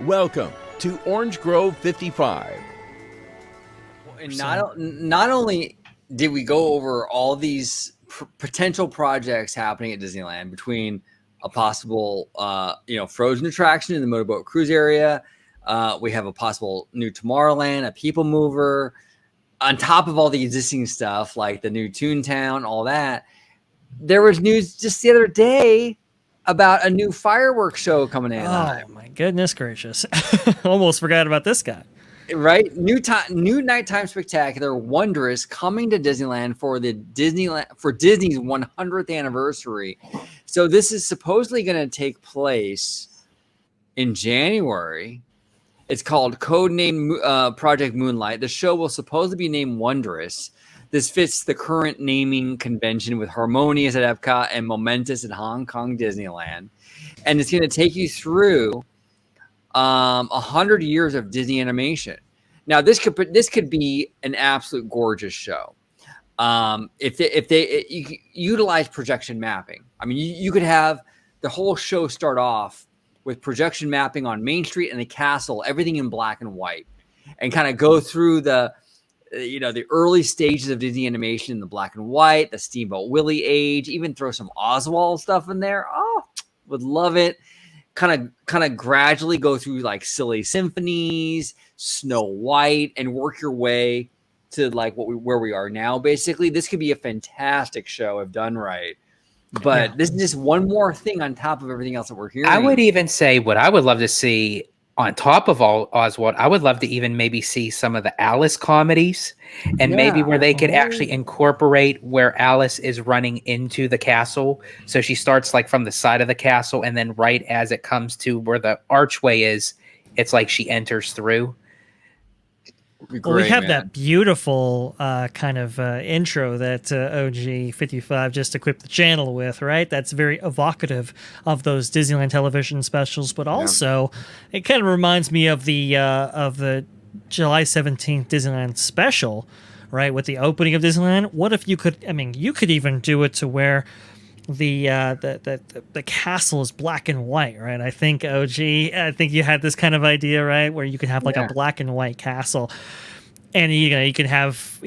Welcome to Orange Grove 55. And not only did we go over all these potential projects happening at Disneyland, between a possible frozen attraction in the motorboat cruise area, we have a possible new Tomorrowland, a People Mover, on top of all the existing stuff like the new Toontown, all that. There was news just the other day about a new fireworks show coming in. Oh my goodness gracious. Almost forgot about this guy. Right? New nighttime spectacular, Wondrous, coming to Disneyland for Disney's 100th anniversary. So this is supposedly going to take place in January. It's called Codename Project Moonlight. The show will supposedly be named Wondrous. This fits the current naming convention with Harmonious at Epcot and Momentous at Hong Kong Disneyland. And it's going to take you through 100 years of Disney animation. Now, this could be an absolute gorgeous show. If they utilize projection mapping. I mean, you could have the whole show start off with projection mapping on Main Street and the castle, everything in black and white, and kind of go through the early stages of Disney animation in the black and white, the Steamboat Willie age, even throw some Oswald stuff in there. Oh, would love it. Kind of gradually go through like Silly Symphonies, Snow White, and work your way to like where we are now. Basically, this could be a fantastic show if done right. But This is just one more thing on top of everything else that we're hearing. I would even say what I would love to see on top of all Oswald, I would love to even maybe see some of the Alice comedies, and maybe where they could actually incorporate where Alice is running into the castle. So she starts like from the side of the castle, and then right as it comes to where the archway is, it's like she enters through. Well, we have that beautiful kind of intro that OG 55 just equipped the channel with, right? That's very evocative of those Disneyland television specials, but also it kind of reminds me of the July 17th Disneyland special, right? With the opening of Disneyland. What if you could? I mean, you could even do it to where the castle is black and white, right? I think you had this kind of idea, right, where you could have like a black and white castle, and you can have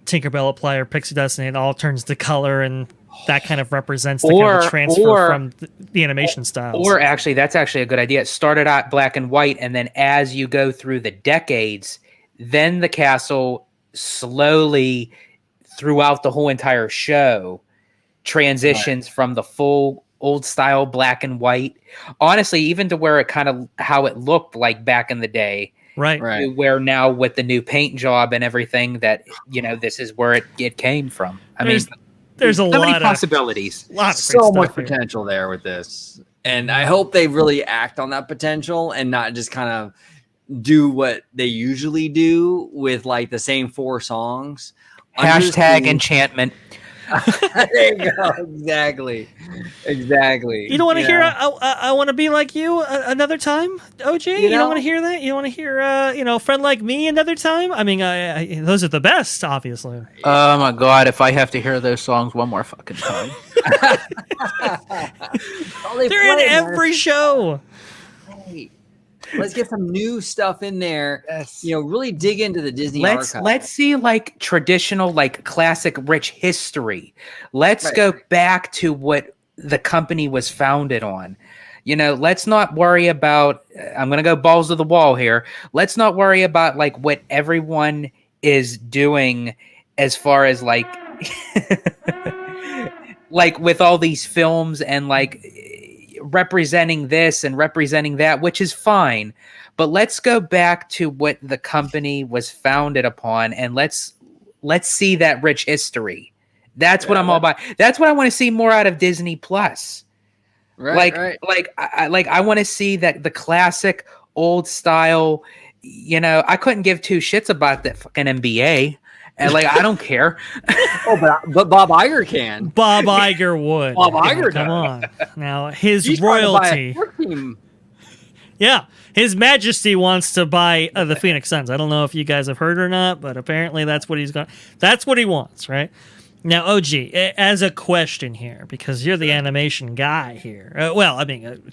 Tinkerbell apply her pixie dust, and it all turns to color, and that kind of represents the kind of transfer from the animation styles. Or actually, that's actually a good idea. It started out black and white, and then as you go through the decades, then the castle slowly throughout the whole entire show transitions from the full old style black and white, honestly, even to where it kind of how it looked like back in the day, right? Where now with the new paint job and everything that this is where it came from. I mean, there's a lot of possibilities, so much potential there with this, and I hope they really act on that potential and not just kind of do what they usually do with like the same 4 songs. Hashtag enchantment. There you go. Exactly. You don't want to hear I want to be like you another time, OG? You don't want to hear that? You don't want to hear Friend Like Me another time? I mean, those are the best, obviously. Oh my god, if I have to hear those songs one more fucking time. They're in every show. Hey, let's get some new stuff in there. Yes. Really dig into the Disney archive. Let's see like traditional, like classic rich history. Let's go back to what the company was founded on. Let's not worry about, I'm going to go balls to the wall here. Let's not worry about like what everyone is doing as far as like, like with all these films and like representing this and representing that, which is fine, but let's go back to what the company was founded upon, and let's see that rich history. That's what I'm all about. That's what I want to see more out of Disney Plus. I want to see that the classic old style. I couldn't give 2 shits about that fucking NBA. And I don't care. But Bob Iger can. Bob Iger would. Bob Iger, come on. Now his royalty. Yeah, His Majesty wants to buy the Phoenix Suns. I don't know if you guys have heard or not, but apparently that's what he's going. That's what he wants, right? Now, OG, as a question here, because you're the animation guy here. Well, I mean,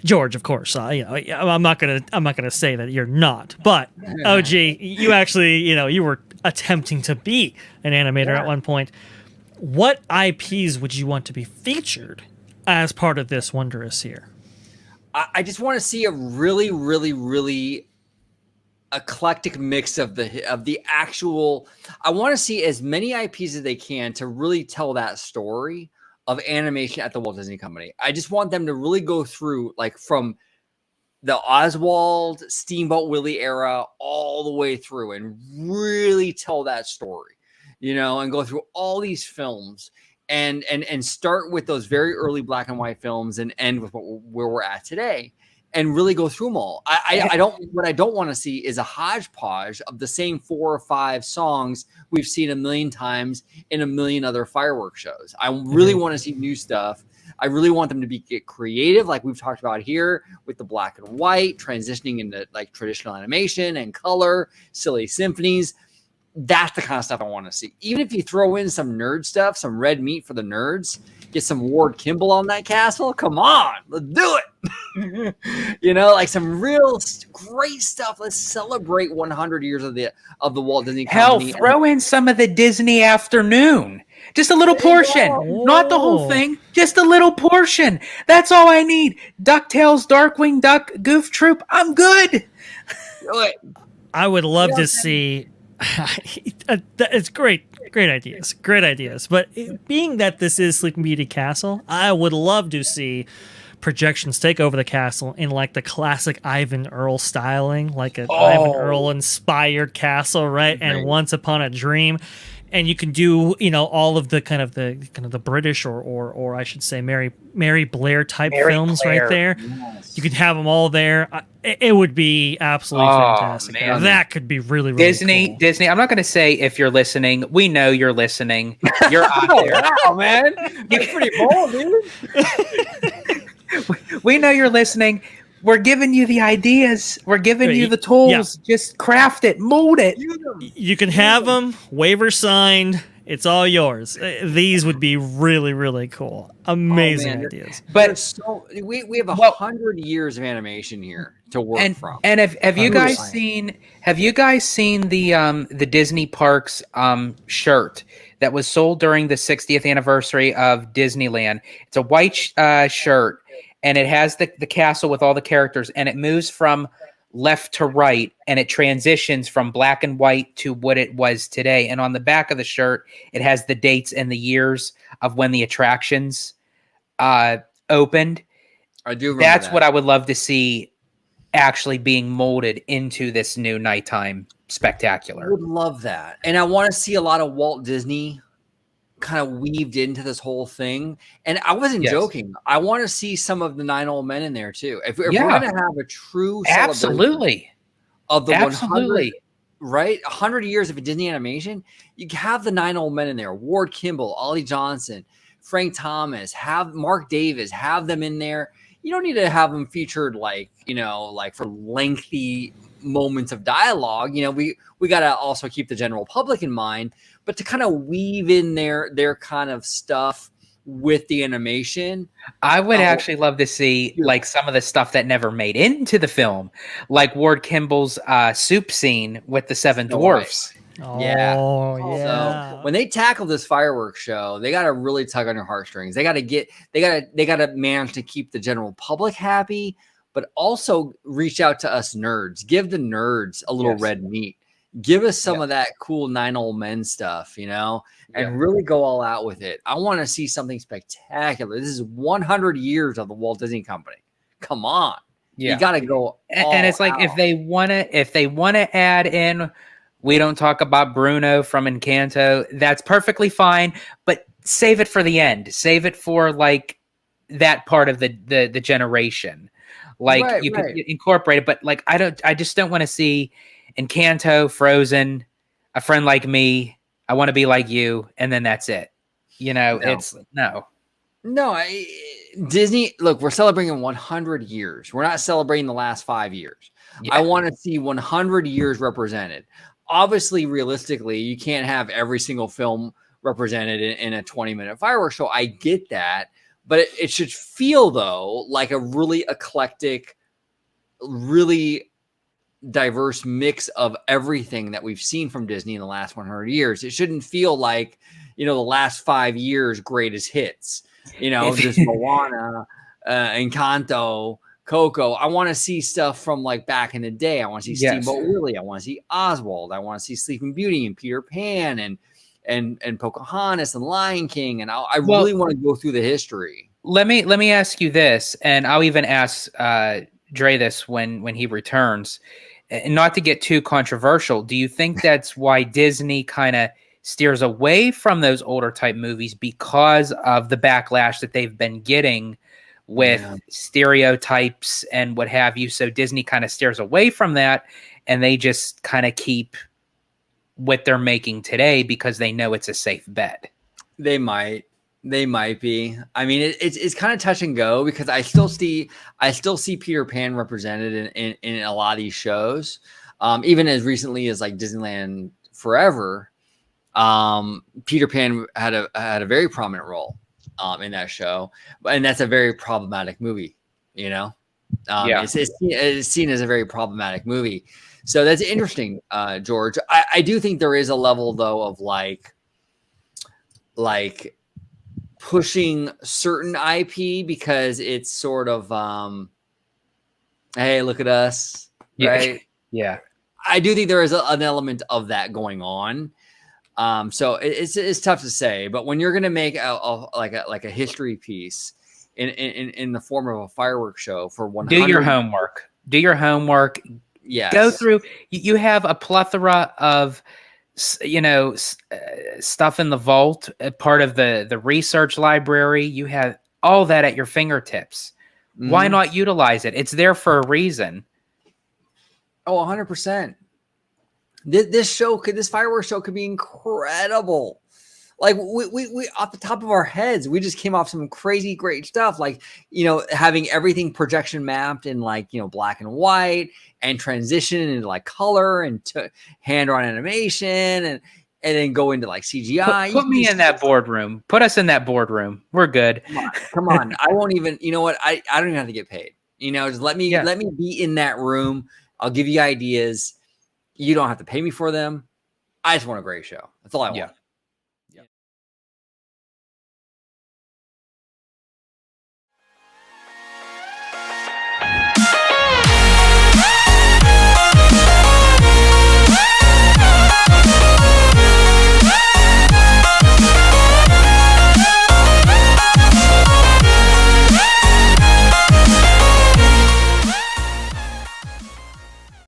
George, of course. I'm not gonna say that you're not. But OG, you actually, you were attempting to be an animator at one point. What IPs would you want to be featured as part of this Wondrous here? I just want to see a really, really, really eclectic mix of the actual. I want to see as many IPs as they can to really tell that story of animation at the Walt Disney Company. I just want them to really go through, like, from the Oswald, Steamboat Willie era all the way through and really tell that story, and go through all these films and start with those very early black and white films and end with where we're at today. And really go through them all. What I don't want to see is a hodgepodge of the same 4 or 5 songs we've seen a million times in a million other fireworks shows. I really want to see new stuff. I really want them to get creative, like we've talked about here, with the black and white, transitioning into like traditional animation and color, silly symphonies. That's the kind of stuff I want to see. Even if you throw in some nerd stuff, some red meat for the nerds, get some Ward Kimball on that castle. Come on, let's do it. Like some real great stuff. Let's celebrate 100 years of the Walt Disney Company. Hell, throw in some of the Disney afternoon. Just a little portion, not the whole thing. Just a little portion. That's all I need. DuckTales, Darkwing Duck, Goof Troop. I'm good. I would love to see. It's great ideas. But being that this is Sleeping Beauty Castle, I would love to see projections take over the castle in like the classic Ivan Earl styling, like an Ivan Earl inspired castle, right? And Once Upon a Dream. And you can do, all of the kind of the British or I should say Mary Blair type films right there. Yes. You could have them all there. It would be absolutely fantastic. Man. That could be really, really cool. Disney. I'm not going to say if you're listening. We know you're listening. You're out there. Wow, man. That's pretty bold, dude. We know you're listening. We're giving you the ideas. We're giving you the tools. Yeah. Just craft it, mold it. You can have them, waiver signed. It's all yours. These would be really, really cool. Amazing ideas. But we have 100 years of animation here to work from. And have you guys seen the Disney Parks shirt that was sold during the 60th anniversary of Disneyland? It's a white shirt. And it has the castle with all the characters, and it moves from left to right, and it transitions from black and white to what it was today. And on the back of the shirt, it has the dates and the years of when the attractions opened. I do remember That's that. what I would love to see actually being molded into this new nighttime spectacular. I would love that. And I want to see a lot of Walt Disney kind of weaved into this whole thing. And I wasn't joking. I want to see some of the 9 Old Men in there too. If we're going to have a true celebration of the 100, right? 100 years of a Disney animation, you have the 9 Old Men in there. Ward Kimball, Ollie Johnson, Frank Thomas, have Mark Davis, have them in there. You don't need to have them featured like for lengthy moments of dialogue. We got to also keep the general public in mind, but to kind of weave in their kind of stuff with the animation. I would actually love to see like some of the stuff that never made into the film, like Ward Kimball's soup scene with the 7 dwarfs. Yeah. So when they tackle this fireworks show, they got to really tug on your heartstrings. They got to manage to keep the general public happy, but also reach out to us nerds. Give the nerds a little red meat. Give us some of that cool 9 Old Men stuff, and really go all out with it. I want to see something spectacular. This is 100 years of the Walt Disney Company. Come on. You got to go. And it's like, out. if they want to add in, we don't talk about Bruno from Encanto. That's perfectly fine, but save it for the end. Save it for like that part of the generation. Like you could incorporate it, but like I just don't want to see Encanto, Frozen, A Friend Like Me, I Want to Be Like You, and then that's it. It's no. Disney, look, we're celebrating 100 years. We're not celebrating the last 5 years. I want to see 100 years represented. Obviously, realistically, you can't have every single film represented in a 20-minute fireworks show. I get that, but it should feel though like a really eclectic, really diverse mix of everything that we've seen from Disney in the last 100 years. It shouldn't feel like, the last 5 years greatest hits, just Moana, Encanto, Coco. I want to see stuff from like back in the day. I want to see Steamboat Willie. I want to see Oswald. I want to see Sleeping Beauty and Peter Pan and Pocahontas and Lion King. And I really want to go through the history. Let me ask you this, and I'll even ask Dre this when he returns. And not to get too controversial, do you think that's why Disney kind of steers away from those older type movies because of the backlash that they've been getting with stereotypes and what have you? So Disney kind of steers away from that, and they just kind of keep what they're making today because they know it's a safe bet. They might be. I mean, it's kind of touch and go because I still see Peter Pan represented in a lot of these shows, even as recently as like Disneyland Forever. Peter Pan had a very prominent role in that show, and that's a very problematic movie. It's seen as a very problematic movie. So that's interesting, George. I do think there is a level though of like pushing certain IP because it's sort of hey, look at us, right? Yeah. I do think there is an element of that going on. So it's tough to say, but when you're going to make a history piece in the form of a fireworks show for 100, do your homework. Yes. Go through. You have a plethora of stuff in the vault, part of the research library. You have all that at your fingertips. Mm-hmm. Why not utilize it? It's there for a reason. Oh, 100%. This fireworks show could be incredible. Like we off the top of our heads, we just came off some crazy great stuff. Like, having everything projection mapped in like, black and white and transition into like color and hand-drawn animation and then go into like CGI. Put me in that boardroom. Put us in that boardroom. We're good. Come on. I won't even, I don't even have to get paid. Just let me be in that room. I'll give you ideas. You don't have to pay me for them. I just want a great show. That's all I want.